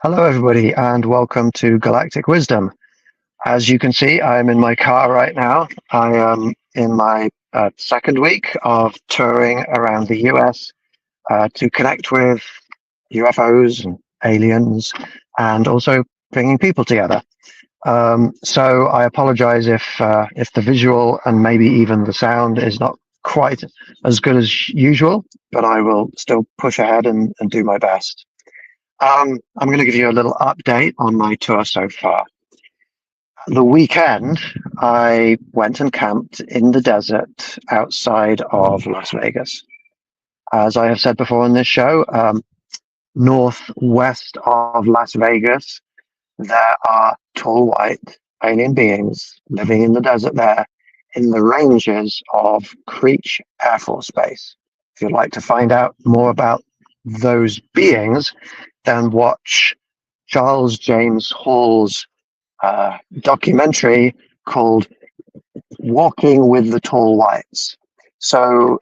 Hello, everybody, and welcome to Galactic Wisdom. As you can see, I'm in my car right now. I am in my second week of touring around the US to connect with UFOs and aliens and also bringing people together. So I apologize if the visual and maybe even the sound is not quite as good as usual, but I will still push ahead and do my best. I'm going to give you a little update on my tour so far. The weekend, I went and camped in the desert outside of Las Vegas. As I have said before on this show, northwest of Las Vegas, there are tall white alien beings living in the desert there in the ranges of Creech Air Force Base. If you'd like to find out more about those beings, then watch Charles James Hall's documentary called Walking with the Tall Whites. So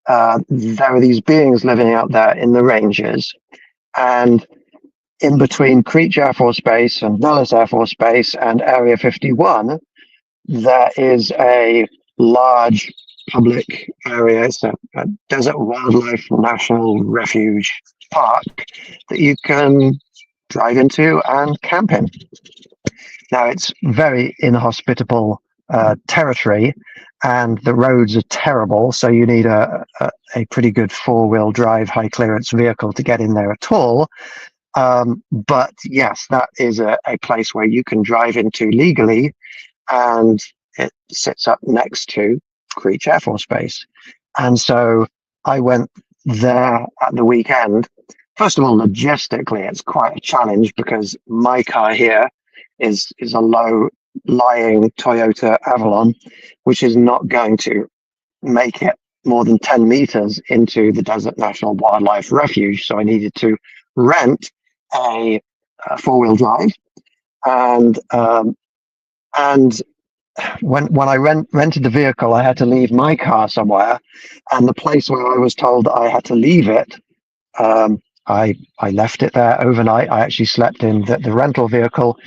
there are these beings living out there in the ranges, and in between Creech Air Force Base and Nellis Air Force Base and Area 51, there is a large public area. It's a desert wildlife national refuge park that you can drive into and camp in. Now, it's very inhospitable territory, and the roads are terrible, so you need a pretty good four-wheel drive, high-clearance vehicle to get in there at all. But yes, that is a place where you can drive into legally, and it sits up next to Creech Air Force Base. And so I went there at the weekend. First of all, logistically, it's quite a challenge because my car here is a low-lying Toyota Avalon, which is not going to make it more than 10 meters into the Desert National Wildlife Refuge. So I needed to rent a four-wheel drive, and when I rented the vehicle, I had to leave my car somewhere, and the place where I was told I had to leave it, I left it there overnight. I actually slept in the rental vehicle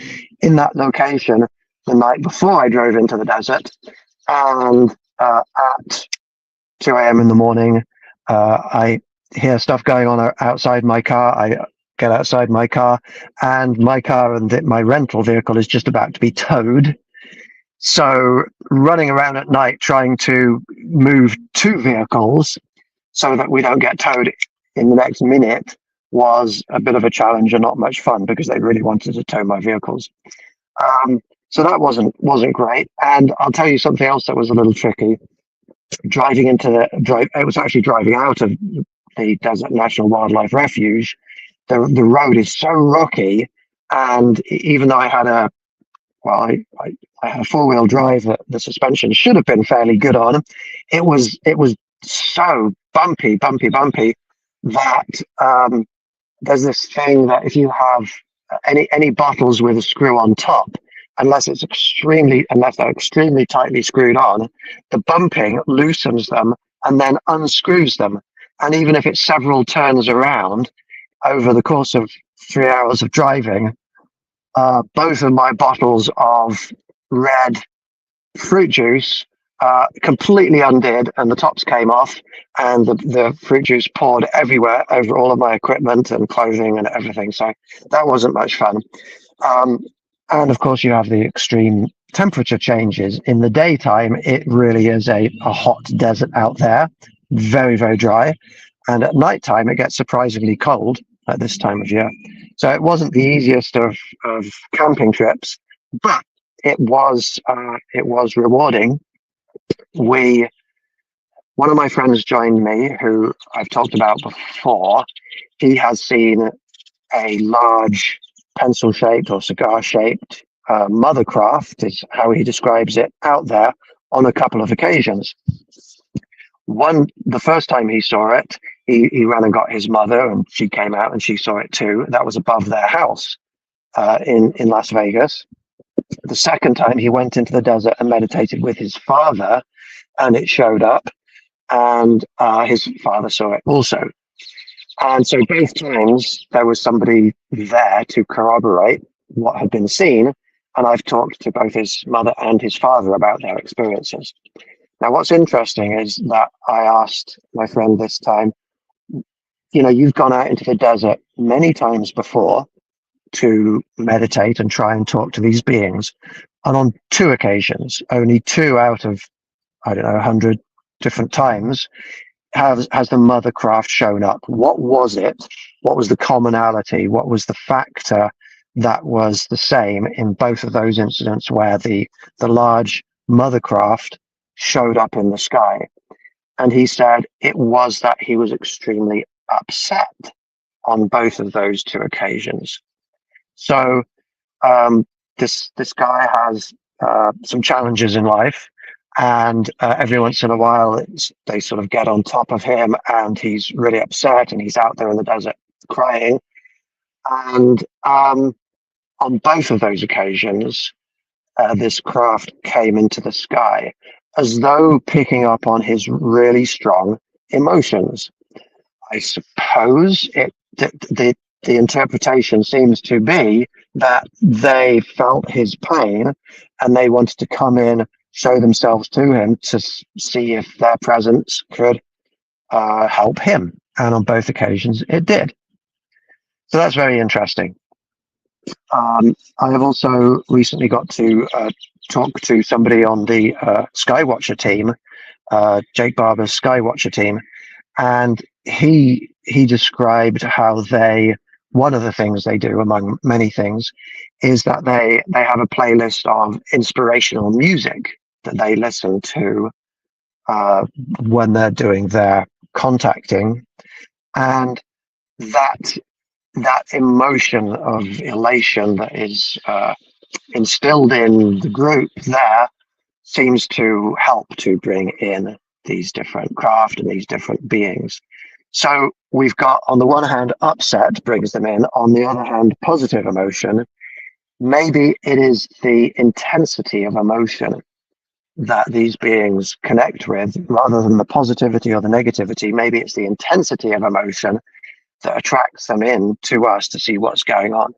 in that location the night before I drove into the desert, and at 2 a.m. in the morning, I hear stuff going on outside my car. I get outside my car, and my car and my rental vehicle is just about to be towed. So running around at night trying to move two vehicles so that we don't get towed in the next minute was a bit of a challenge and not much fun because they really wanted to tow my vehicles. So that wasn't great. And I'll tell you something else that was a little tricky. It was actually driving out of the Desert National Wildlife Refuge. The road is so rocky, and even though I had I had a four-wheel drive that the suspension should have been fairly good on, it was so bumpy that there's this thing that if you have any bottles with a screw on top, unless they're extremely tightly screwed on, the bumping loosens them and then unscrews them. And even if it's several turns around over the course of 3 hours of driving, both of my bottles of red fruit juice completely undid, and the tops came off, and the fruit juice poured everywhere over all of my equipment and clothing and everything. So that wasn't much fun. And of course, you have the extreme temperature changes. In the daytime, it really is a hot desert out there, very, very dry. And at nighttime, it gets surprisingly cold at this time of year. So it wasn't the easiest of camping trips, but it was rewarding. One of my friends joined me, who I've talked about before. He has seen a large pencil-shaped or cigar-shaped mothercraft, is how he describes it, out there on a couple of occasions. The first time he saw it, he ran and got his mother, and she came out and she saw it too. That was above their house in Las Vegas. The second time he went into the desert and meditated with his father, and it showed up, and his father saw it also. And so both times there was somebody there to corroborate what had been seen. And I've talked to both his mother and his father about their experiences. Now, what's interesting is that I asked my friend this time, you've gone out into the desert many times before to meditate and try and talk to these beings. And on two occasions, only two out of, I don't know, 100 different times, has the mother craft shown up? What was it? What was the commonality? What was the factor that was the same in both of those incidents where the large mother craft showed up in the sky? And he said it was that he was extremely upset on both of those two occasions. So this guy has some challenges in life, and every once in a while they sort of get on top of him, and he's really upset, and he's out there in the desert crying. And on both of those occasions, this craft came into the sky as though picking up on his really strong emotions. I suppose the interpretation seems to be that they felt his pain and they wanted to come in, show themselves to him to see if their presence could help him. And on both occasions, it did. So that's very interesting. I have also recently got to talk to somebody on the Skywatcher team, Jake Barber's Skywatcher team, and he described how one of the things they do, among many things, is that they have a playlist of inspirational music that they listen to when they're doing their contacting, and that emotion of elation that is instilled in the group there seems to help to bring in these different craft and these different beings. So we've got, on the one hand, upset brings them in, on the other hand, positive emotion. Maybe it is the intensity of emotion that these beings connect with rather than the positivity or the negativity. Maybe it's the intensity of emotion that attracts them in to us to see what's going on.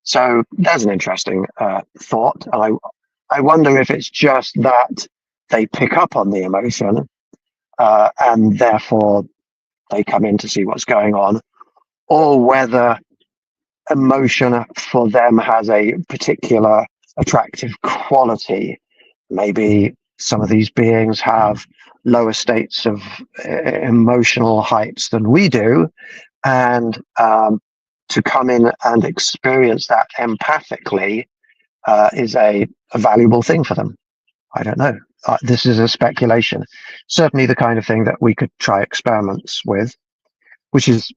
So there's an interesting thought. I wonder if it's just that they pick up on the emotion and therefore they come in to see what's going on, or whether emotion for them has a particular attractive quality. Maybe some of these beings have lower states of emotional heights than we do, and to come in and experience that empathically is a valuable thing for them. I don't know. This is a speculation. Certainly the kind of thing that we could try experiments with, which is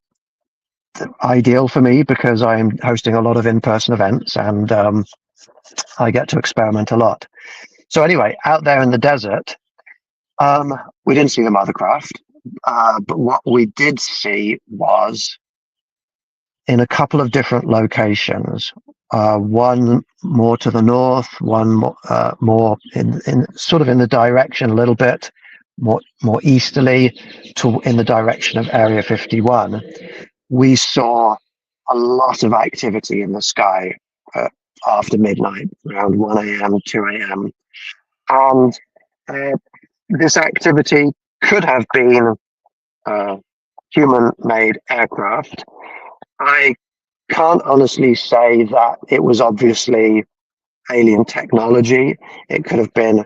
ideal for me because I'm hosting a lot of in-person events and I get to experiment a lot. So anyway, out there in the desert, we didn't see the mothercraft, but what we did see was in a couple of different locations, one more to the north, one more in sort of in the direction a little bit more easterly in the direction of Area 51. We saw a lot of activity in the sky after midnight, around 1 a.m., 2 a.m. And this activity could have been human-made aircraft. I can't honestly say that it was obviously alien technology. It could have been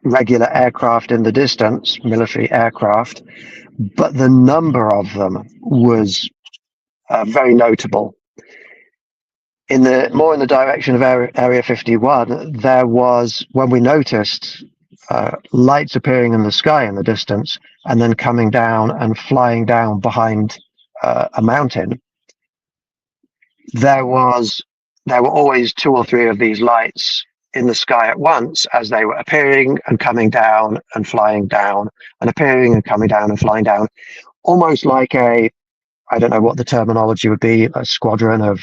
regular aircraft in the distance, military aircraft, but the number of them was very notable. More in the direction of Area 51, there was, when we noticed lights appearing in the sky in the distance and then coming down and flying down behind a mountain, there were always 2 or 3 of these lights in the sky at once as they were appearing and coming down and flying down and appearing and coming down and flying down, almost like I don't know what the terminology would be, a squadron of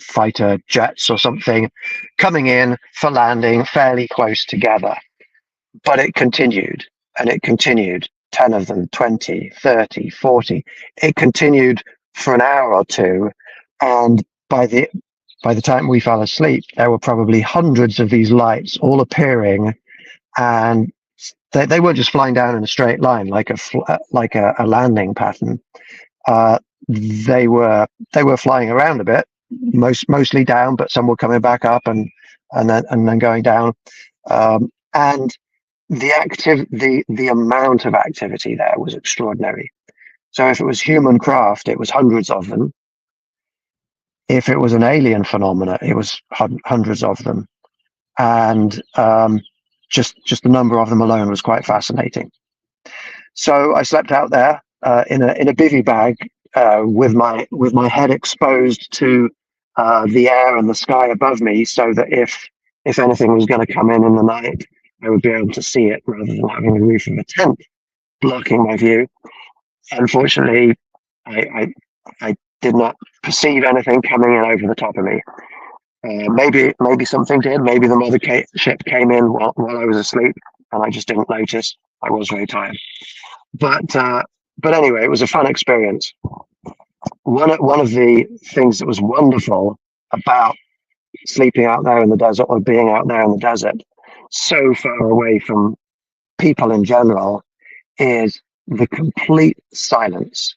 fighter jets or something coming in for landing fairly close together. But it continued and it continued 10 of them, 20, 30, 40. It continued for an hour or two. And by the time we fell asleep, there were probably hundreds of these lights all appearing, and they weren't just flying down in a straight line like a landing pattern. They were flying around a bit, mostly down, but some were coming back up and then going down. And the amount of activity there was extraordinary. So if it was human craft, it was hundreds of them. If it was an alien phenomena, it was hundreds of them. And just the number of them alone was quite fascinating. So I slept out there in a bivy bag with my head exposed to the air and the sky above me, so that if anything was going to come in the night, I would be able to see it rather than having the roof of a tent blocking my view. Unfortunately, I did not perceive anything coming in over the top of me. Maybe something did. Maybe the mother ship came in while I was asleep, and I just didn't notice. I was very tired. But anyway, it was a fun experience. One of the things that was wonderful about sleeping out there in the desert, or being out there in the desert, so far away from people in general, is the complete silence.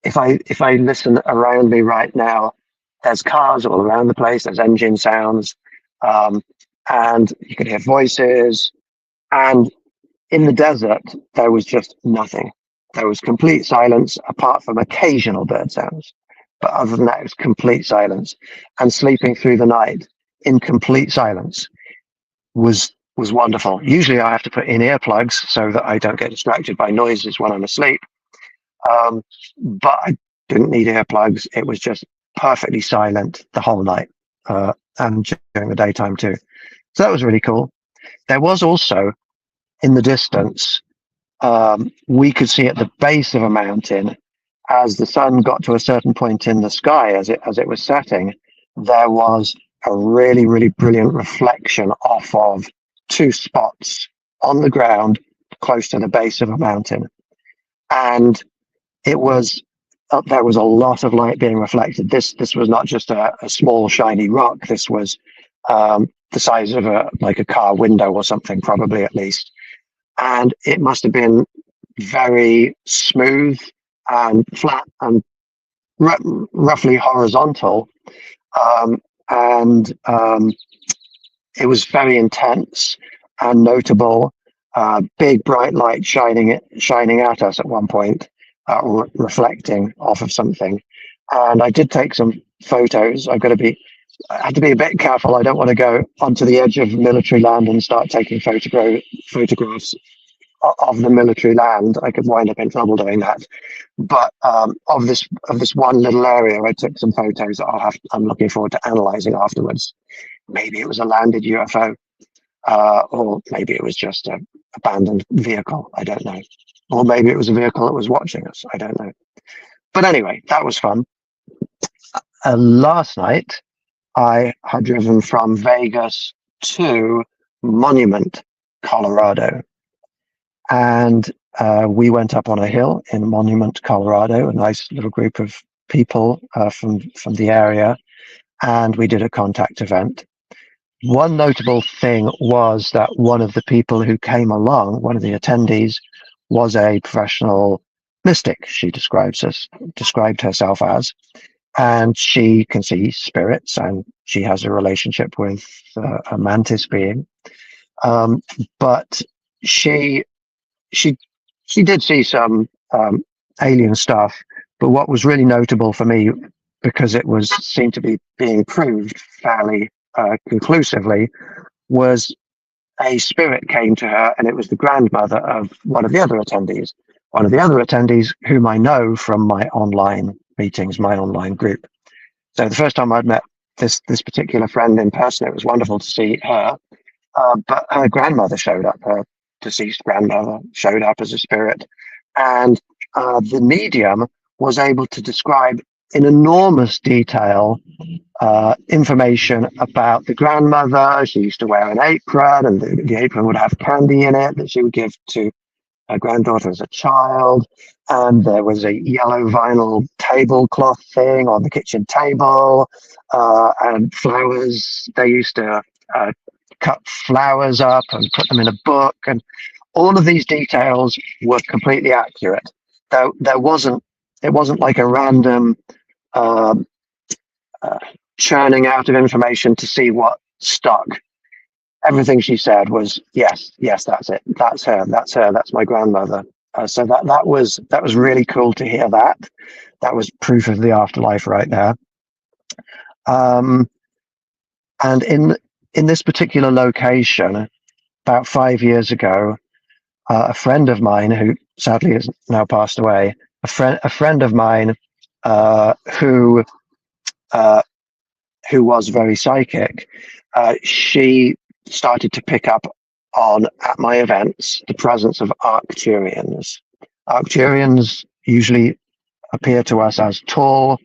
If I listen around me right now, there's cars all around the place, there's engine sounds, and you could hear voices. And in the desert, there was just nothing. There was complete silence, apart from occasional bird sounds. But other than that, it was complete silence. And sleeping through the night in complete silence was wonderful. Usually I have to put in earplugs so that I don't get distracted by noises when I'm asleep. But I didn't need earplugs. It was just perfectly silent the whole night, and during the daytime too. So that was really cool. There was also, in the distance, we could see at the base of a mountain, as the sun got to a certain point in the sky, as it was setting, there was a really, really brilliant reflection off of two spots on the ground close to the base of a mountain. And it was there was a lot of light being reflected. This was not just a small shiny rock. This was the size of a car window or something, probably, at least. And it must have been very smooth and flat and roughly horizontal. And it was very intense and notable. Big bright light shining at us at one point, reflecting off of something. And I did take some photos. I had to be a bit careful. I don't want to go onto the edge of military land and start taking photographs of the military land. I could wind up in trouble doing that. But of this one little area, I took some photos that I'm looking forward to analysing afterwards. Maybe it was a landed UFO, or maybe it was just an abandoned vehicle. I don't know. Or maybe it was a vehicle that was watching us. I don't know. But anyway, that was fun. Last night, I had driven from Vegas to Monument, Colorado. And we went up on a hill in Monument, Colorado, a nice little group of people from the area. And we did a contact event. One notable thing was that one of the people who came along, one of the attendees, was a professional mystic, she described herself as, and she can see spirits, and she has a relationship with a mantis being. But she did see some alien stuff. But what was really notable for me, because it seemed to be being proved fairly conclusively, was a spirit came to her, and it was the grandmother of one of the other attendees. One of the other attendees whom I know from my online meetings, my online group. So the first time I'd met this particular friend in person, it was wonderful to see her. But her grandmother showed up, her deceased grandmother showed up as a spirit. And the medium was able to describe in enormous detail information about the grandmother. She used to wear an apron, and the apron would have candy in it that she would give to granddaughter as a child, and there was a yellow vinyl tablecloth thing on the kitchen table, and flowers. They used to cut flowers up and put them in a book, and all of these details were completely accurate. There wasn't, it wasn't like a random um, uh, churning out of information to see what stuck. Everything she said was yes, yes, that's it, that's her, that's her, that's my grandmother. So that was really cool to hear that. That was proof of the afterlife right there. Um, and in this particular location, about 5 years ago, a friend of mine who sadly has now passed away, a friend of mine uh, who uh, who was very psychic, she started to pick up on, at my events, the presence of Arcturians. Arcturians usually appear to us as tall,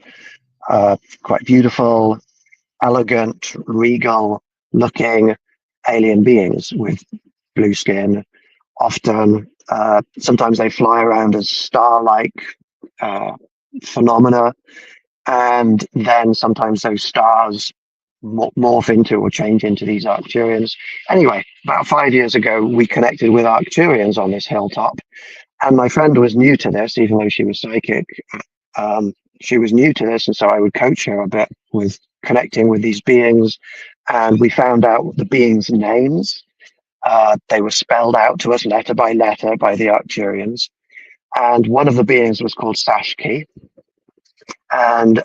quite beautiful, elegant, regal looking alien beings with blue skin. Often, sometimes they fly around as star-like uh, phenomena, and then sometimes those stars morph into or change into these Arcturians. Anyway, about 5 years ago, we connected with Arcturians on this hilltop, and my friend was new to this, even though she was psychic. Um, she was new to this, and so I would coach her a bit with connecting with these beings, and we found out the beings' names. They were spelled out to us letter by letter by the Arcturians, and one of the beings was called Sashki. And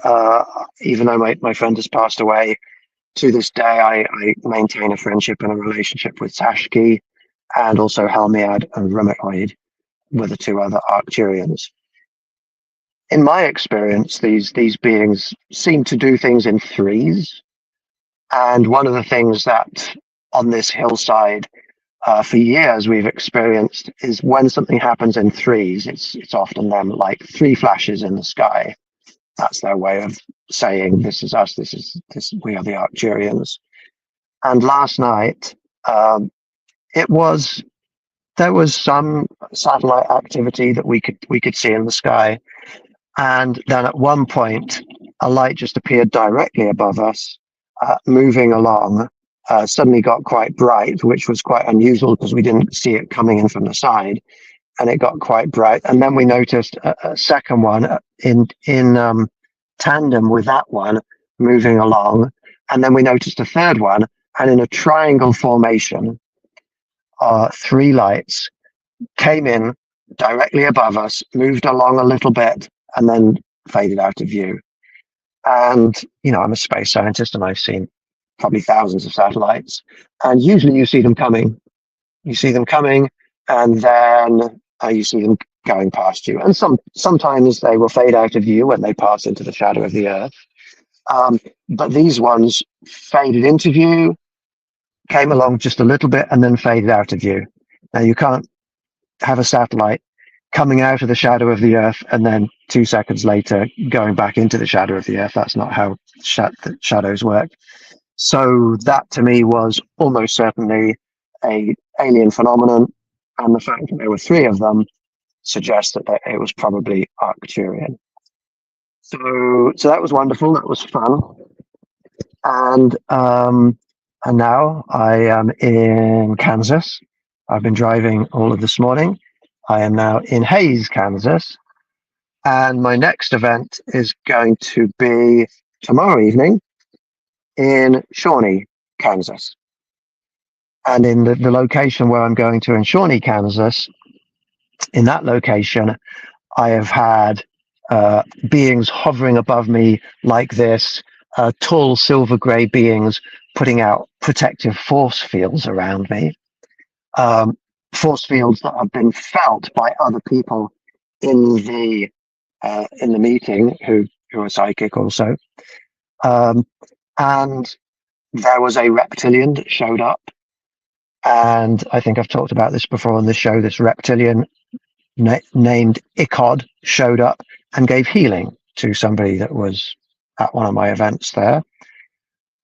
even though my friend has passed away, to this day, I maintain a friendship and a relationship with Sashki, and also Helmiad and Rupert were the two other Arcturians. In my experience, these beings seem to do things in threes. And one of the things that on this hillside for years we've experienced is when something happens in threes, it's often them like three flashes in the sky. That's their way of saying, this is us, we are the Arcturians. And last night, it was, there was some satellite activity that we could see in the sky. And then at one point, a light just appeared directly above us, moving along, suddenly got quite bright, which was quite unusual because we didn't see it coming in from the side. And it got quite bright. And then we noticed a second one in tandem with that one moving along. And then we noticed a third one, and in a triangle formation, three lights came in directly above us, moved along a little bit, and then faded out of view. And, you know, I'm a space scientist and I've seen probably thousands of satellites. And usually you see them coming. You see them coming, and then you see them going past you. And sometimes they will fade out of view when they pass into the shadow of the Earth. But these ones faded into view, came along just a little bit, and then faded out of view. Now, you can't have a satellite coming out of the shadow of the Earth and then 2 seconds later going back into the shadow of the Earth. That's not how shadows work. So that to me was almost certainly a alien phenomenon, and the fact that there were three of them suggests that it was probably Arcturian. So that was wonderful. That was fun, and now I am in Kansas. I've been driving all of this morning. I am now in Hays, Kansas, and my next event is going to be tomorrow evening in Shawnee, Kansas. And in the location where I'm going to in Shawnee, Kansas, in that location, I have had beings hovering above me like this, tall silver grey beings putting out protective force fields around me. Force fields that have been felt by other people in the meeting who are psychic also. And there was a reptilian that showed up. And I think I've talked about this before on the show. This reptilian named Icod showed up and gave healing to somebody that was at one of my events there.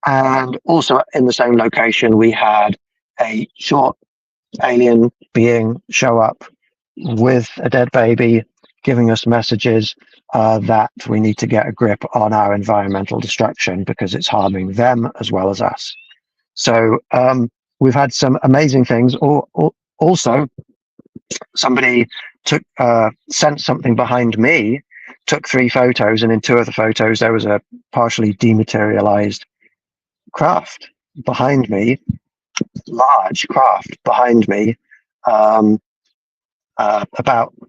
And also in the same location, we had a short alien being show up with a dead baby, giving us messages that we need to get a grip on our environmental destruction because it's harming them as well as us. So we've had some amazing things. Also, somebody sent something behind me, took 3 photos, and in 2 of the photos there was a partially dematerialized craft behind me, large craft behind me, about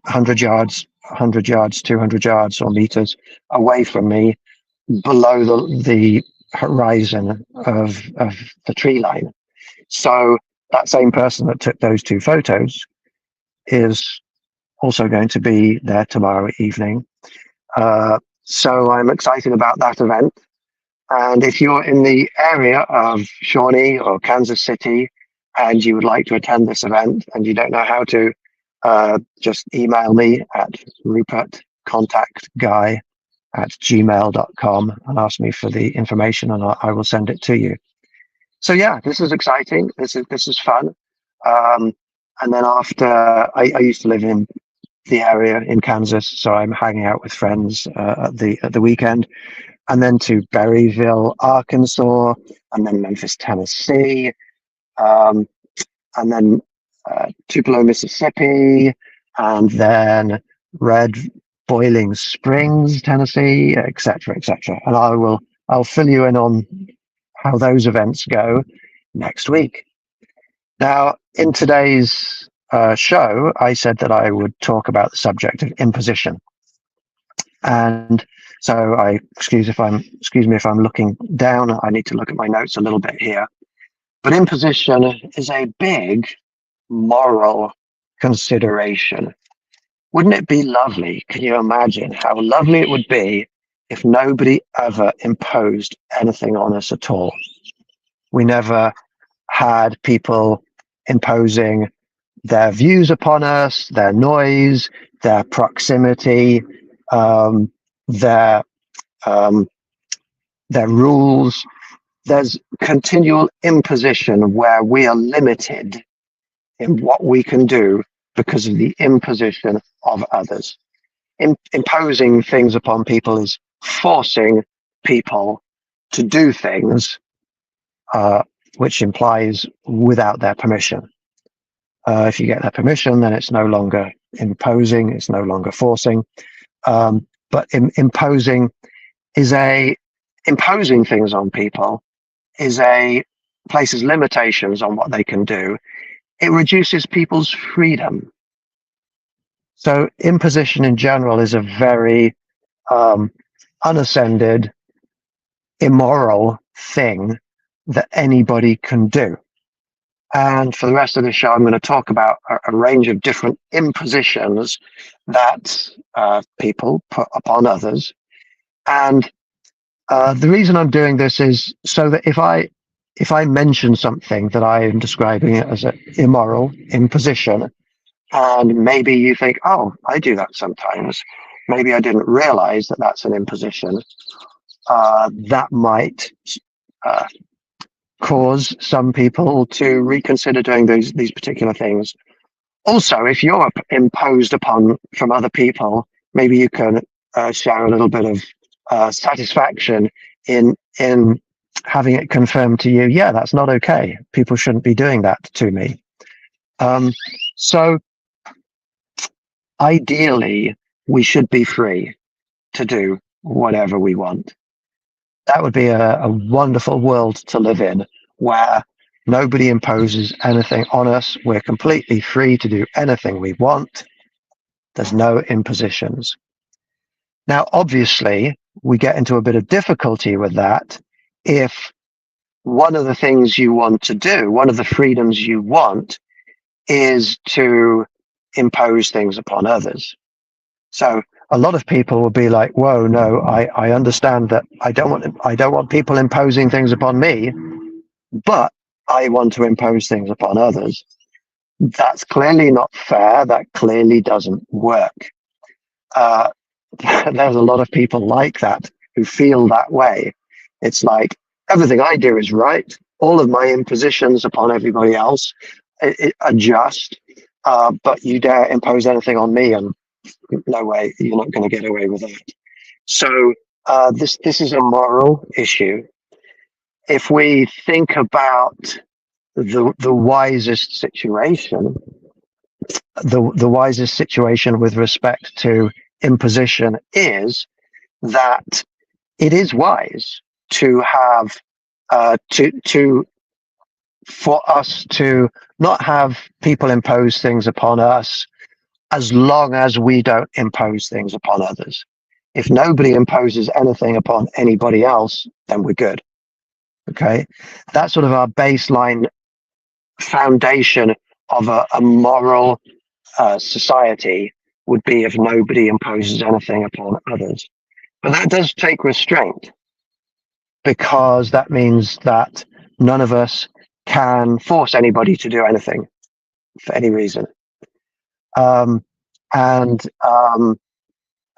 100 yards, 200 yards or meters away from me, below the horizon of the tree line. So that same person that took those 2 photos is also going to be there tomorrow evening. So I'm excited about that event. And if you're in the area of Shawnee or Kansas City and you would like to attend this event and you don't know how to, just email me at rupertcontactguy@gmail.com and ask me for the information, and I will send it to you. So yeah, this is exciting. This is fun. And then after, I used to live in the area in Kansas, so I'm hanging out with friends at the weekend, and then to Berryville, Arkansas, and then Memphis, Tennessee, and then Tupelo, Mississippi, and then Red Boiling Springs, Tennessee, etc., etc. And I'll fill you in on how those events go next week. Now, in today's show, I said that I would talk about the subject of imposition, and so excuse me if I'm looking down. I need to look at my notes a little bit here. But imposition is a big moral consideration. Wouldn't it be lovely? Can you imagine how lovely it would be if nobody ever imposed anything on us at all? We never had people imposing their views upon us, their noise, their proximity, their rules. There's continual imposition where we are limited in what we can do because of the imposition of others. Imposing things upon people is forcing people to do things, which implies without their permission. If you get their permission, then it's no longer imposing, it's no longer forcing. But imposing things on people places limitations on what they can do. It reduces people's freedom. So imposition in general is a very unascended, immoral thing that anybody can do. And for the rest of the show, I'm going to talk about a range of different impositions that people put upon others. And the reason I'm doing this is so that if I mention something that I am describing it as an immoral imposition, and maybe you think, oh, I do that sometimes, maybe I didn't realize that that's an imposition, that might cause some people to reconsider doing these particular things. Also, if you're imposed upon from other people, maybe you can share a little bit of satisfaction in having it confirmed to you, yeah, that's not okay. People shouldn't be doing that to me. So ideally, we should be free to do whatever we want. That would be a wonderful world to live in, where nobody imposes anything on us. We're completely free to do anything we want. There's no impositions. Now, obviously, we get into a bit of difficulty with that if one of the things you want to do, one of the freedoms you want, is to impose things upon others. So a lot of people will be like, whoa, no, I understand that I don't want people imposing things upon me, but I want to impose things upon others. That's clearly not fair. That clearly doesn't work. There's a lot of people like that who feel that way. It's like, everything I do is right. All of my impositions upon everybody else are just. but you dare impose anything on me, and no way, you're not going to get away with that. So this is a moral issue. If we think about the wisest situation, the wisest situation with respect to imposition is that it is wise to have to for us to not have people impose things upon us, as long as we don't impose things upon others. If nobody imposes anything upon anybody else, then we're good. Okay, that's sort of our baseline foundation of a moral society, would be if nobody imposes anything upon others. But that does take restraint, because that means that none of us can force anybody to do anything for any reason. And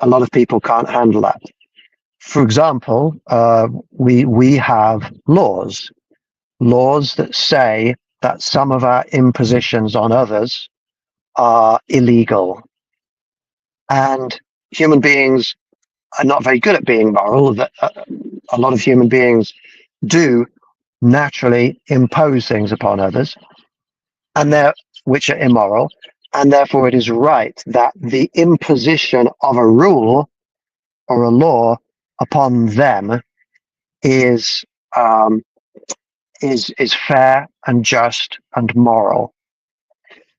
a lot of people can't handle that. For example, we have laws that say that some of our impositions on others are illegal. And human beings are not very good at being moral. That a lot of human beings do naturally impose things upon others, and which are immoral, and therefore it is right that the imposition of a rule or a law upon them is fair and just and moral.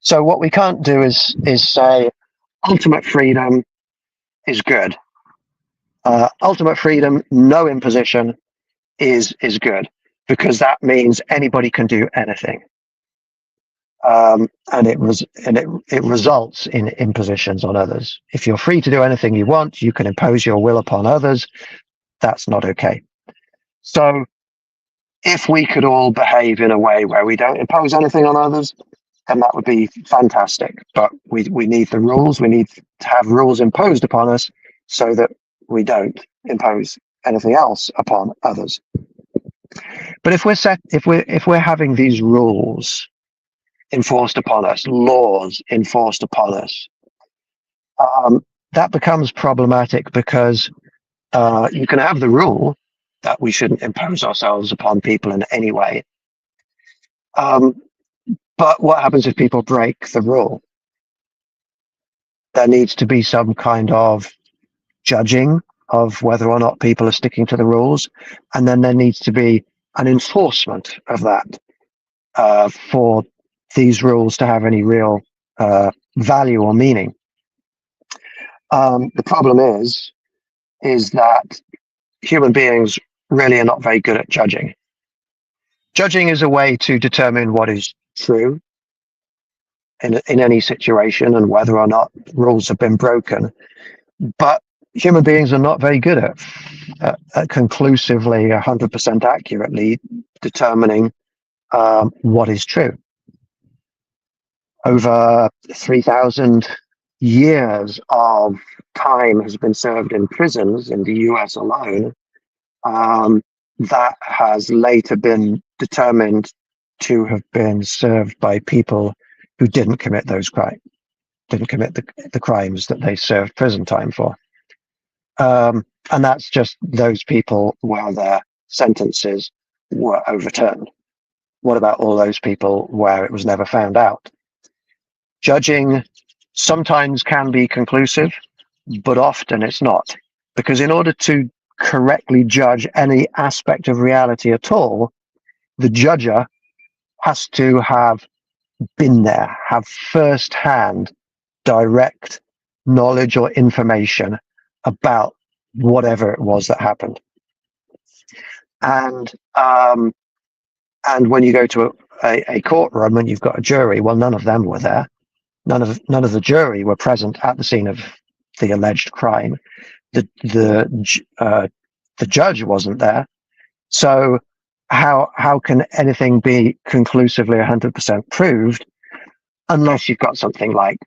So what we can't do is say ultimate freedom is good. Ultimate freedom, no imposition, is good, because that means anybody can do anything, and it results in impositions on others. If you're free to do anything you want, you can impose your will upon others. That's not okay. So if we could all behave in a way where we don't impose anything on others, then that would be fantastic. But we need the rules. We need to have rules imposed upon us so that we don't impose anything else upon others. But if we're having these rules enforced upon us, laws enforced upon us, that becomes problematic, because you can have the rule that we shouldn't impose ourselves upon people in any way. But what happens if people break the rule? There needs to be some kind of judging of whether or not people are sticking to the rules, and then there needs to be an enforcement of that for these rules to have any real value or meaning. The problem is that human beings really are not very good at judging. Judging is a way to determine what is true in any situation and whether or not rules have been broken. But human beings are not very good at conclusively 100% accurately determining what is true. Over 3,000 years of time has been served in prisons in the US alone. That has later been determined to have been served by people who didn't commit those crimes, didn't commit the crimes that they served prison time for. And that's just those people where their sentences were overturned. What about all those people where it was never found out? Judging sometimes can be conclusive, but often it's not. Because in order to correctly judge any aspect of reality at all, the judger has to have been there, have first-hand direct knowledge or information about whatever it was that happened. And when you go to a courtroom and you've got a jury, well, none of them were there. None of the jury were present at the scene of the alleged crime. The judge wasn't there. So how can anything be conclusively 100% proved unless you've got something like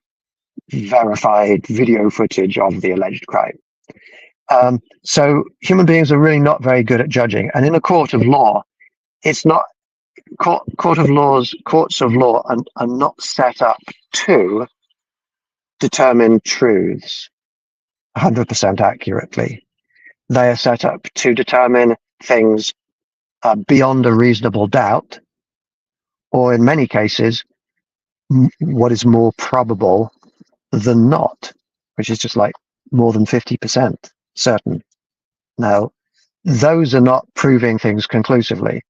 verified video footage of the alleged crime? So human beings are really not very good at judging. And in a court of law, it's not courts of law are not set up to determine truths 100% accurately. They are set up to determine things beyond a reasonable doubt, or in many cases, what is more probable than not, which is just like more than 50% certain. Now, those are not proving things conclusively.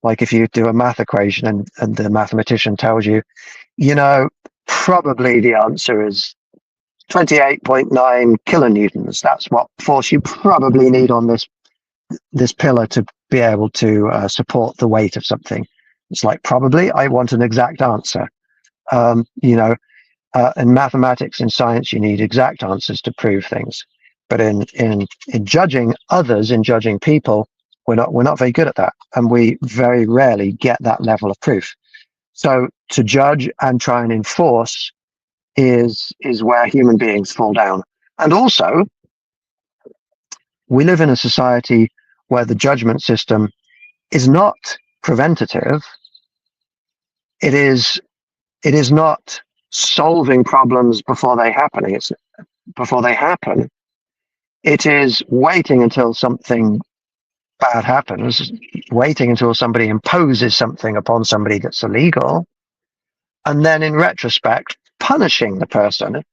Like if you do a math equation and the mathematician tells you, probably the answer is 28.9 kilonewtons. That's what force you probably need on this pillar to be able to support the weight of something. It's like, probably, I want an exact answer. In mathematics and science, you need exact answers to prove things. But in judging others, in judging people, we're not very good at that, and we very rarely get that level of proof. So to judge and try and enforce is where human beings fall down. And also, we live in a society where the judgment system is not preventative. It is not solving problems before they happen. It is waiting until something bad happens, waiting until somebody imposes something upon somebody that's illegal, and then in retrospect punishing the person.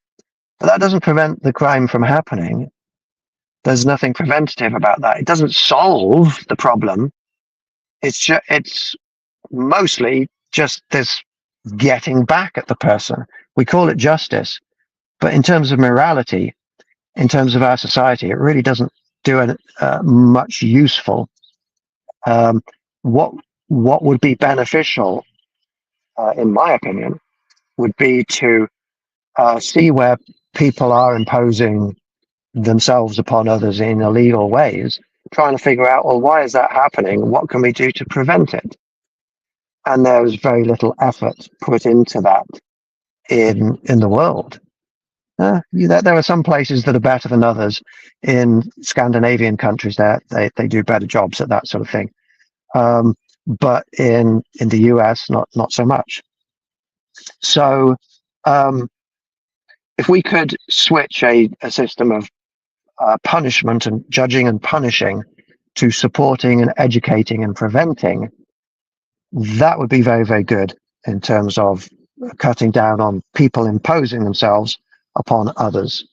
But that doesn't prevent the crime from happening. There's nothing preventative about that. It doesn't solve the problem. It's mostly just this getting back at the person. We call it justice, but in terms of morality, in terms of our society, it really doesn't do much useful. What would be beneficial, in my opinion, would be to see where people are imposing themselves upon others in illegal ways, trying to figure out, well, why is that happening? What can we do to prevent it? And there was very little effort put into that in the world. There are some places that are better than others. In Scandinavian countries, they do better jobs at that sort of thing. But in the US, not so much. So if we could switch a system of punishment and judging and punishing to supporting and educating and preventing, that would be very, very good in terms of cutting down on people imposing themselves upon others.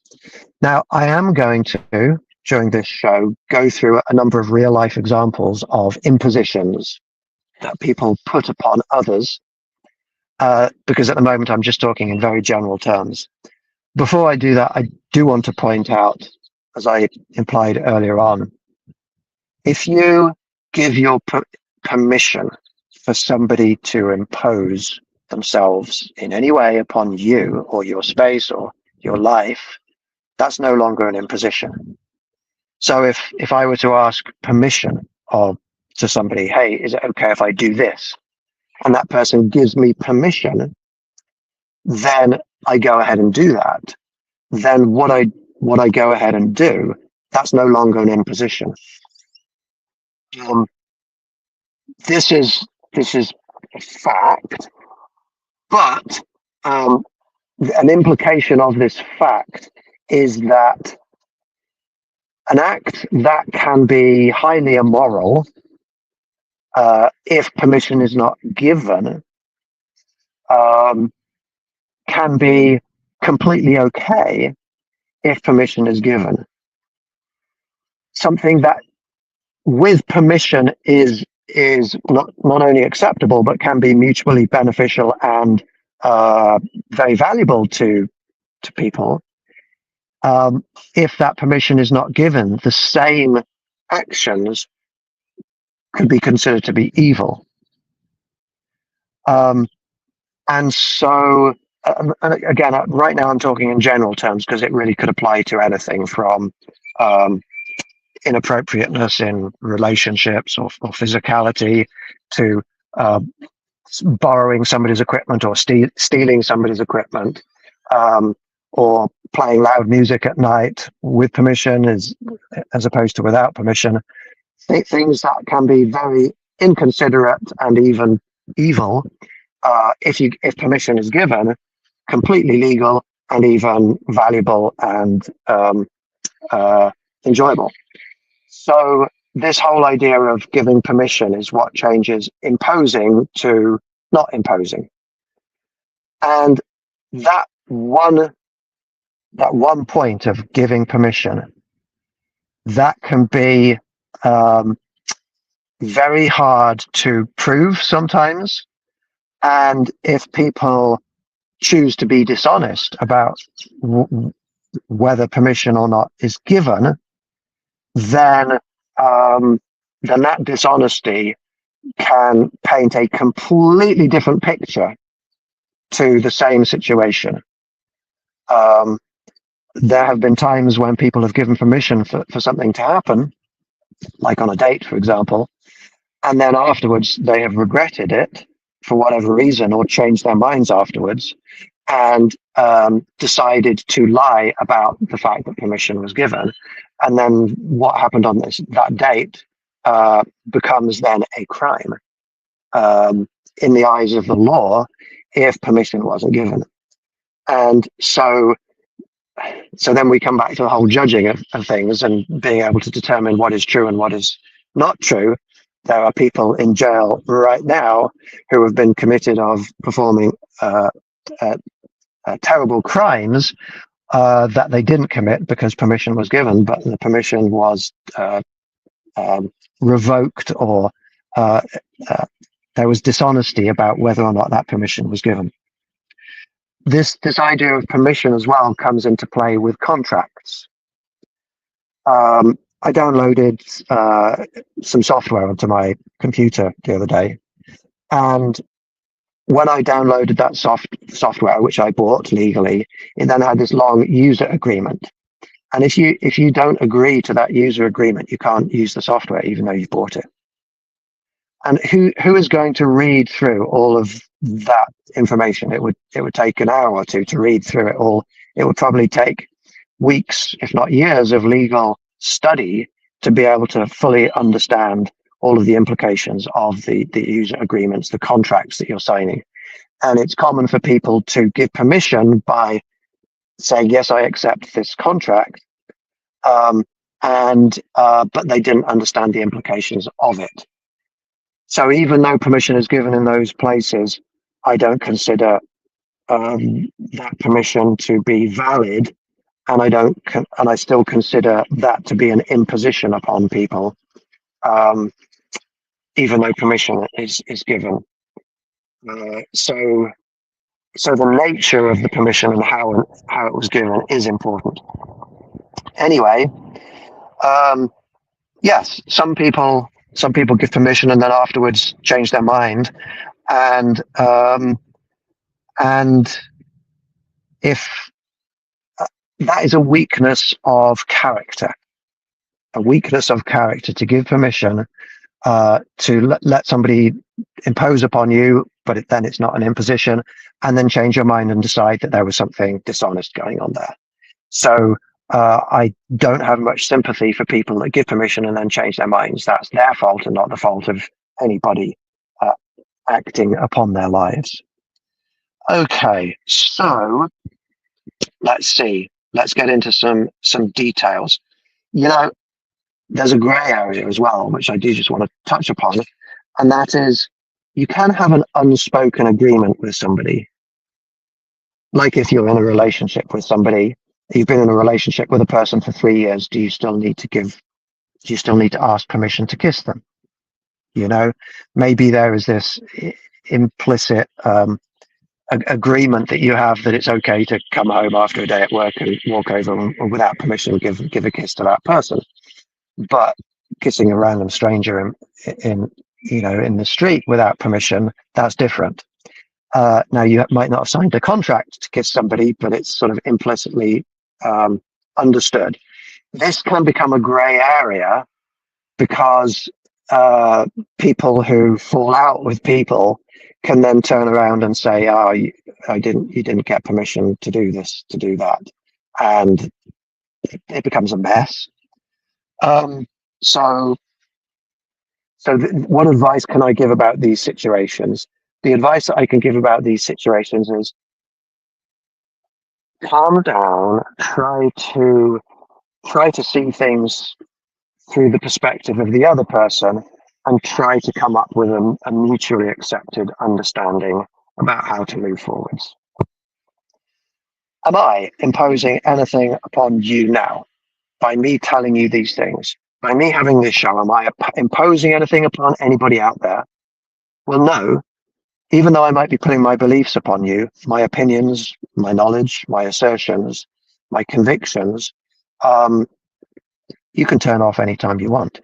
Now, I am going to, during this show, go through a number of real life examples of impositions that people put upon others, because at the moment I'm just talking in very general terms. Before I do that, I do want to point out, as I implied earlier on, if you give your permission for somebody to impose themselves in any way upon you or your space or your life, that's no longer an imposition. So if I were to ask permission to somebody, hey, is it okay if I do this? And that person gives me permission, then I go ahead and do that. Then what I go ahead and do, that's no longer an imposition. This is a fact, but an implication of this fact is that an act that can be highly immoral, if permission is not given, can be completely okay if permission is given. Something that with permission is not only acceptable, but can be mutually beneficial and very valuable to people. If that permission is not given, the same actions could be considered to be evil. And so, and again, right now I'm talking in general terms because it really could apply to anything from inappropriateness in relationships or physicality to borrowing somebody's equipment or stealing somebody's equipment, or playing loud music at night with permission as opposed to without permission. Things that can be very inconsiderate and even evil, if permission is given, completely legal and even valuable and enjoyable. So this whole idea of giving permission is what changes imposing to not imposing. And that one point of giving permission, that can be very hard to prove sometimes. And if people choose to be dishonest about whether permission or not is given, then that dishonesty can paint a completely different picture to the same situation. There have been times when people have given permission for something to happen, like on a date, for example, and then afterwards they have regretted it for whatever reason, or changed their minds afterwards, and decided to lie about the fact that permission was given. And then what happened on that date becomes then a crime in the eyes of the law if permission wasn't given. And so then we come back to the whole judging of things and being able to determine what is true and what is not true. There are people in jail right now who have been committed of performing terrible crimes that they didn't commit because permission was given, but the permission was revoked, or there was dishonesty about whether or not that permission was given. This idea of permission as well comes into play with contracts. I downloaded some software onto my computer the other day, and when I downloaded that software, which I bought legally, it then had this long user agreement. And if you don't agree to that user agreement, you can't use the software, even though you've bought it. And who is going to read through all of that information? It would take an hour or two to read through it all. It would probably take weeks, if not years, of legal study to be able to fully understand all of the implications of the user agreements, the contracts that you're signing. And it's common for people to give permission by saying, yes, I accept this contract, but they didn't understand the implications of it. So even though permission is given in those places, I don't consider that permission to be valid, and I still consider that to be an imposition upon people, even though permission is given. So the nature of the permission and how it was given is important. Anyway, yes, some people give permission and then afterwards change their mind, and if that is a weakness of character, to give permission to let somebody impose upon you, but then it's not an imposition, and then change your mind and decide that there was something dishonest going on there. So I don't have much sympathy for people that give permission and then change their minds. That's their fault and not the fault of anybody acting upon their lives. Okay, so let's see. Let's get into some details. There's a grey area as well, which I do just want to touch upon, and that is, you can have an unspoken agreement with somebody. Like if you're in a relationship with somebody, you've been in a relationship with a person for 3 years, do you still need to ask permission to kiss them? Maybe there is this implicit agreement that you have that it's okay to come home after a day at work and walk over and without permission give a kiss to that person. But kissing a random stranger in the street without permission, that's different. Now, you might not have signed a contract to kiss somebody, but it's sort of implicitly understood. This can become a grey area because people who fall out with people can then turn around and say, "Oh, you didn't get permission to do this, to do that," and it becomes a mess. So what advice can I give about these situations? the advice that I can give about these situations is calm down, try to see things through the perspective of the other person, and try to come up with a mutually accepted understanding about how to move forwards. Am I imposing anything upon you now by me telling you these things? By me having this show, am I imposing anything upon anybody out there? Well, no. Even though I might be putting my beliefs upon you, my opinions, my knowledge, my assertions, my convictions, you can turn off anytime you want.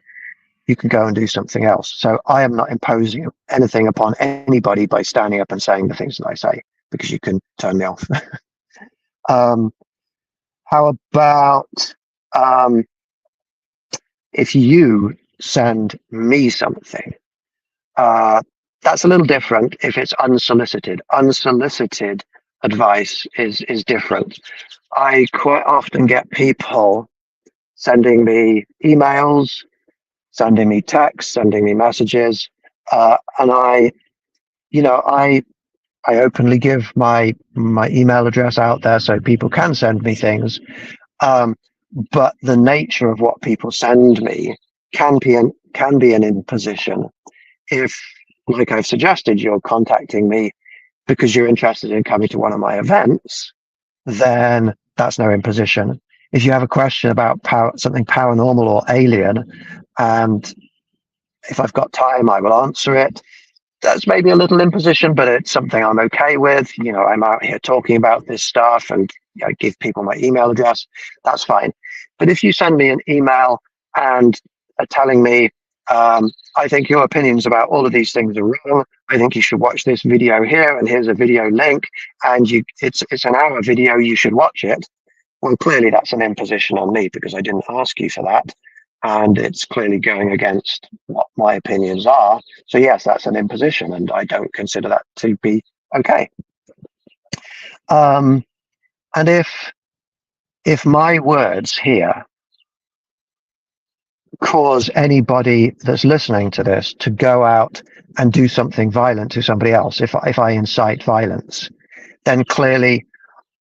You can go and do something else. So I am not imposing anything upon anybody by standing up and saying the things that I say, because you can turn me off. How about if you send me something? That's a little different if it's unsolicited. Unsolicited advice is different. I quite often get people sending me emails, sending me texts, sending me messages, and I openly give my email address out there so people can send me things. But the nature of what people send me can be an imposition. If, like I've suggested, you're contacting me because you're interested in coming to one of my events, then that's no imposition. If you have a question about something paranormal or alien, and if I've got time, I will answer it. That's maybe a little imposition, but it's something I'm okay with. I'm out here talking about this stuff, and give people my email address. That's fine. But if you send me an email and are telling me, I think your opinions about all of these things are wrong. I think you should watch this video here, and here's a video link, and it's an hour video. You should watch it. Well, clearly that's an imposition on me because I didn't ask you for that, and it's clearly going against what my opinions are. So yes, that's an imposition, and I don't consider that to be okay. And if my words here cause anybody that's listening to this to go out and do something violent to somebody else, if I incite violence, then clearly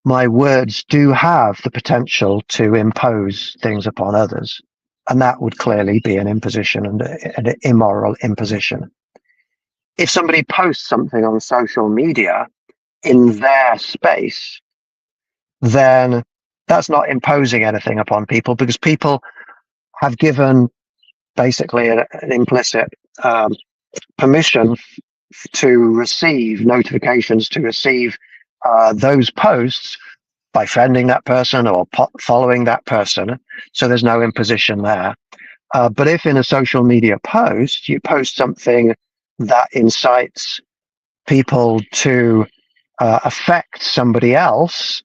my words do have the potential to impose things upon others. And that would clearly be an imposition, and an immoral imposition. If somebody posts something on social media in their space, then that's not imposing anything upon people, because people have given basically an implicit permission to receive notifications, to receive those posts by friending that person or following that person. So there's no imposition there. But if in a social media post, you post something that incites people to affect somebody else,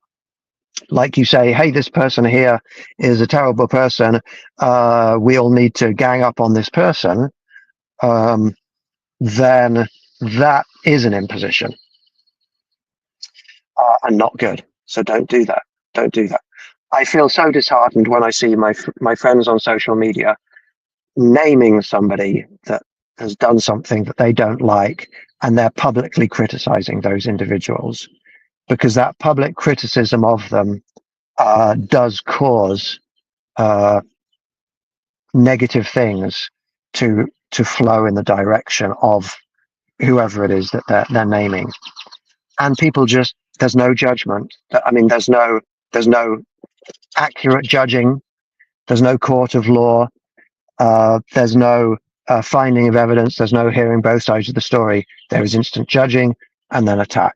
like you say, hey, this person here is a terrible person, we all need to gang up on this person, then that is an imposition, and not good. So don't do that. Don't do that. I feel so disheartened when I see my friends on social media naming somebody that has done something that they don't like, and they're publicly criticizing those individuals, because that public criticism of them does cause negative things to flow in the direction of whoever it is that they're naming. And people just, there's no judgment. I mean, there's no accurate judging. There's no court of law. There's no finding of evidence. There's no hearing both sides of the story. There is instant judging and then attack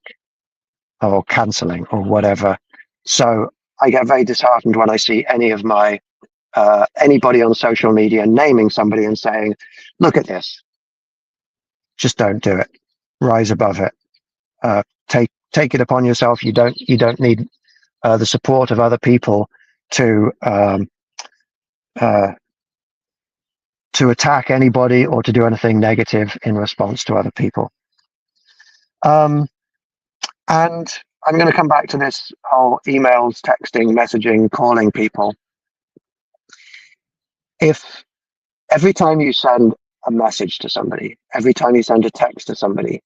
or cancelling or whatever. So I get very disheartened when I see any of my anybody on social media naming somebody and saying, look at this. Just don't do it. Rise above it. Take it upon yourself. You don't need the support of other people to attack anybody or to do anything negative in response to other people. And I'm going to come back to this whole emails, texting, messaging, calling people. If every time you send a message to somebody, every time you send a text to somebody,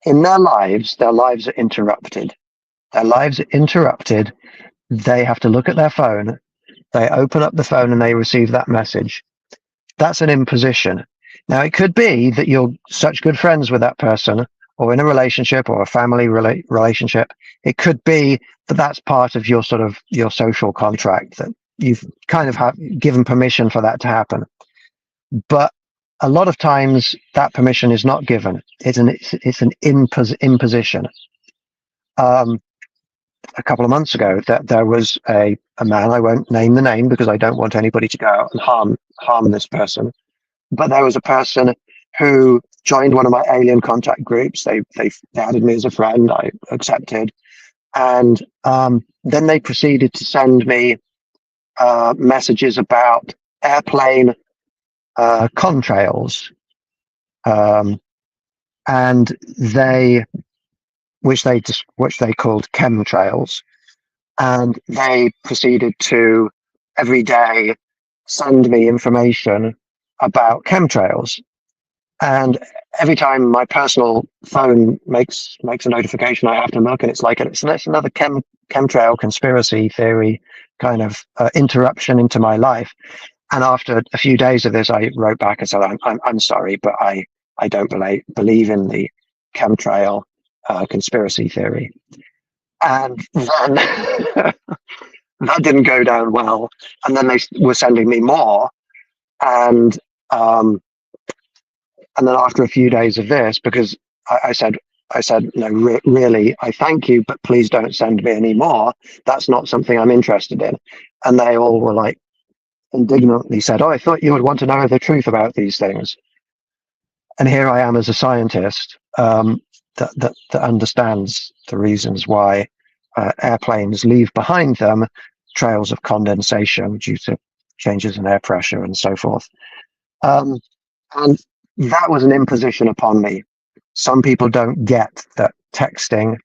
in their lives are interrupted. Their lives are interrupted. They have to look at their phone. They open up the phone and they receive that message. That's an imposition. Now, it could be that you're such good friends with that person, or in a relationship or a family relationship. It could be that that's part of your sort of your social contract, that you've kind of given permission for that to happen. But a lot of times that permission is not given. It's an imposition. A couple of months ago, that there was a man, I won't name the name because I don't want anybody to go out and harm this person, but there was a person who joined one of my alien contact groups. They added me as a friend. I accepted, and then they proceeded to send me messages about airplane contrails, and which they called chemtrails, and they proceeded to every day send me information about chemtrails. And every time my personal phone makes a notification, I have to look, and it's like it's another chemtrail conspiracy theory kind of interruption into my life. And after a few days of this, I wrote back and said, I'm sorry, but I don't believe in the chemtrail conspiracy theory. And then that didn't go down well. And then they were sending me more. And then after a few days of this, because I said, no, really, I thank you, but please don't send me any more. That's not something I'm interested in. And they all were like, indignantly said, oh, I thought you would want to know the truth about these things. And here I am as a scientist that understands the reasons why airplanes leave behind them trails of condensation due to changes in air pressure and so forth. And that was an imposition upon me. Some people don't get that texting,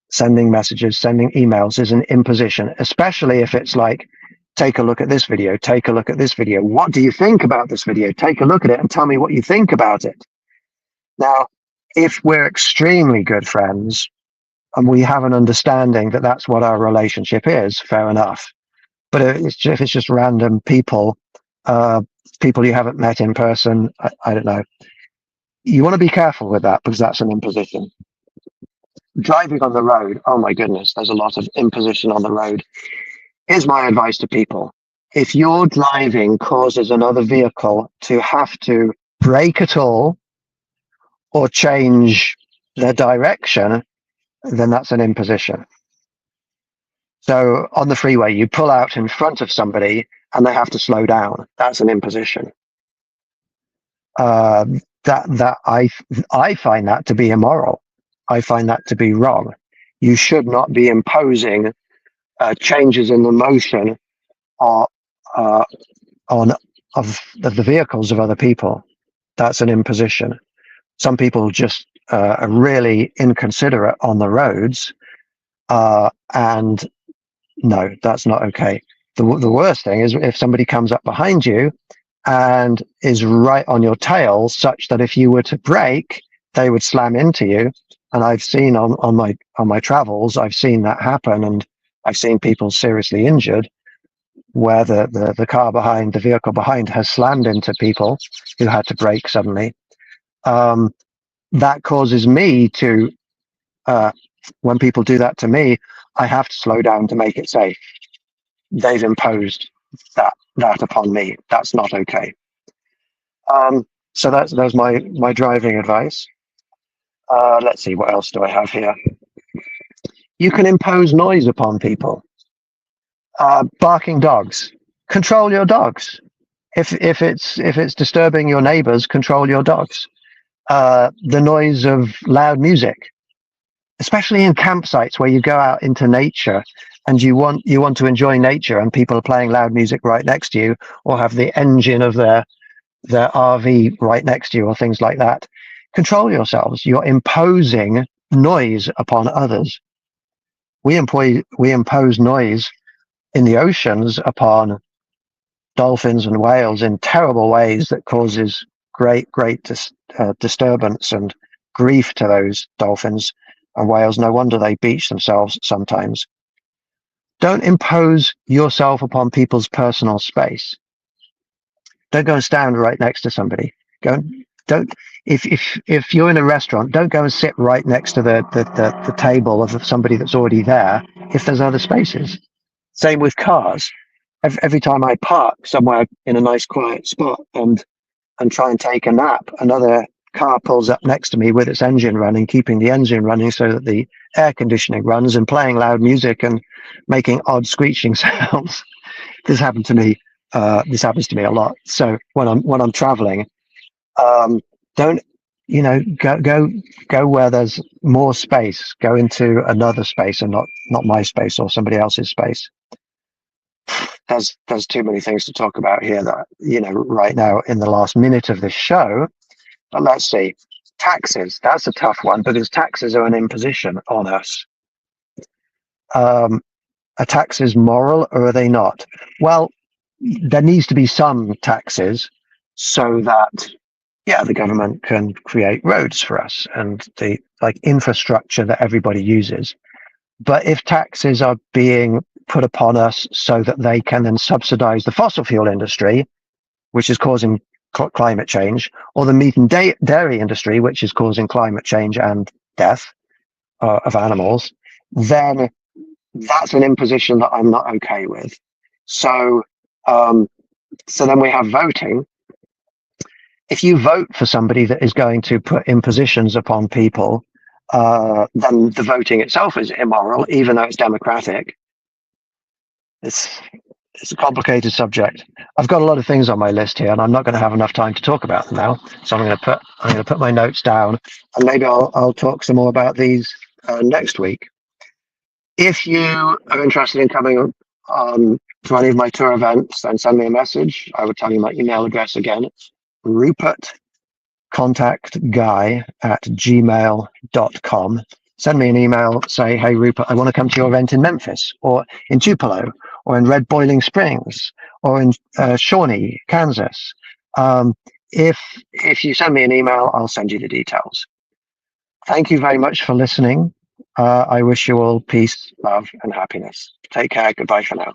sending messages, sending emails is an imposition, especially if it's like, take a look at this video, take a look at this video. What do you think about this video? Take a look at it and tell me what you think about it. Now, if we're extremely good friends and we have an understanding that that's what our relationship is, fair enough. But if it's just random people, people you haven't met in person, I don't know. You want to be careful with that because that's an imposition. Driving on the road, oh my goodness, there's a lot of imposition on the road. Here's my advice to people. If your driving causes another vehicle to have to brake at all or change their direction, then that's an imposition. So on the freeway, you pull out in front of somebody and they have to slow down. That's an imposition. That I find that to be immoral. I find that to be wrong. You should not be imposing changes in the motion of the vehicles of other people. That's an imposition. Some people just are really inconsiderate on the roads, and no, that's not okay. The worst thing is if somebody comes up behind you and is right on your tail, such that if you were to brake, they would slam into you. And I've seen on my travels, I've seen that happen, and I've seen people seriously injured where the car behind, the vehicle behind, has slammed into people who had to brake suddenly. That causes me to, when people do that to me, I have to slow down to make it safe. They've imposed that upon me. That's not okay. So that's my driving advice. Let's see, what else do I have here? You can impose noise upon people. Barking dogs. Control your dogs. If it's disturbing your neighbors, control your dogs. The noise of loud music, especially in campsites where you go out into nature and you want to enjoy nature, and people are playing loud music right next to you, or have the engine of their RV right next to you, or things like that. Control yourselves. You're imposing noise upon others. We impose noise in the oceans upon dolphins and whales in terrible ways that causes great disturbance and grief to those dolphins and whales. No wonder they beach themselves sometimes. Don't impose yourself upon people's personal space. Don't go and stand right next to somebody. Don't if you're in a restaurant, don't go and sit right next to the table of somebody that's already there if there's other spaces. Same with cars. Every time I park somewhere in a nice quiet spot and try and take a nap, another car pulls up next to me with its engine running, keeping the engine running so that the air conditioning runs, and playing loud music and making odd screeching sounds. This happened to me. This happens to me a lot. So when I'm traveling, don't go where there's more space. Go into another space and not my space or somebody else's space. There's too many things to talk about here that right now in the last minute of this show. But let's see. Taxes. That's a tough one because taxes are an imposition on us. Are taxes moral or are they not? Well, there needs to be some taxes so that the government can create roads for us and the infrastructure that everybody uses. But if taxes are being put upon us so that they can then subsidize the fossil fuel industry, which is causing climate change, or the meat and dairy industry, which is causing climate change and death of animals, then that's an imposition that I'm not okay with. So then we have voting. If you vote for somebody that is going to put impositions upon people, then the voting itself is immoral, even though it's democratic. It's a complicated subject. I've got a lot of things on my list here, and I'm not going to have enough time to talk about them now. So I'm going to put my notes down, and maybe I'll talk some more about these next week. If you are interested in coming to any of my tour events, then send me a message. I would tell you my email address again. It's rupertcontactguy@gmail.com. Send me an email, say, hey, Rupert, I want to come to your event in Memphis or in Tupelo or in Red Boiling Springs or in Shawnee, Kansas. If you send me an email, I'll send you the details. Thank you very much for listening. I wish you all peace, love, and happiness. Take care. Goodbye for now.